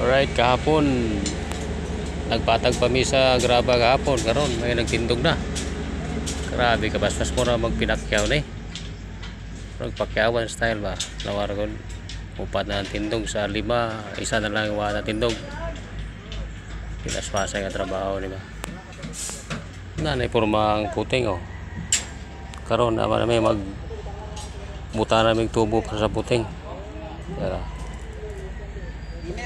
Alright, kahapon nagpatag pa mi sa graba kahapon, karon may nagtindog na. Grabe ka, baspas mo na magpinakyaw na eh. Nagpakyawan style ba, nawar ko upat na tindog sa 5, isa na lang wala tindog. Pinaspasa nga trabaho, di ba? Nanay pormang puting oh. Karon naman may buta naming tubo para sa puting. Kaya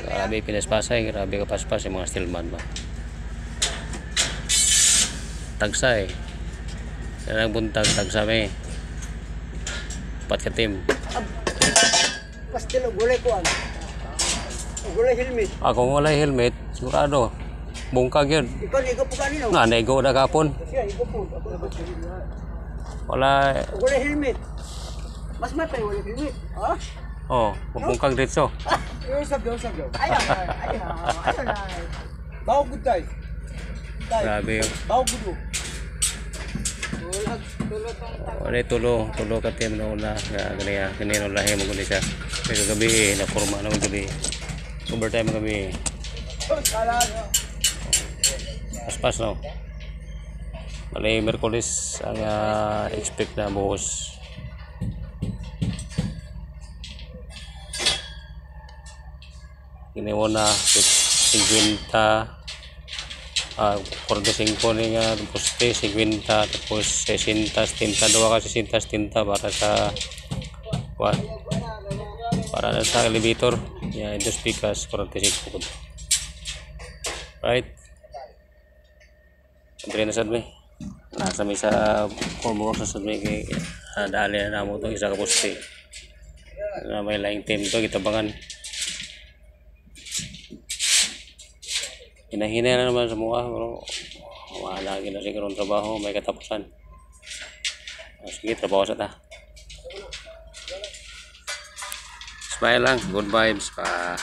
grabe pinaspasay, grabe kapaspas yung mga steelman ba. Tagsay. Yan ang buntag, tagsa may. 4 ka team. Pastilo, gulay ko ano? Gulay helmet. Ako wala helmet, sigurado. Bungkag yun. Ikaw po kanino? Nga, naigo na kapon. Siya, ikaw po. Wala. Gulay helmet. Mas matay, wala helmet. Ha? Oh, bungkag dito. Usap daw. Ayaw. Bawo good tayo. Grabe yun. Bawo good. Wala tulo ka team na una. Ganyan lahi mo kundi siya. May kagabi, na-forma na gabi. Overtime gabi. Paspas no. Bali, Merkulis ang expect na buhos. Giniwan na 50 45 ni nga poste 50 tapos 60 tinta dua kasi 60 tinta para sa para sa elevator ya itu speakers 45 right andre na sad mi nasa mi sa formo sa sad mi kay dali na mo to isa ka poste na may laing team to gitabangan. Hinahina na naman sa mukha, pero lagi na siguro ang trabaho, may katapusan. Sige, trabaho sa ta. Smile lang, good vibes pa.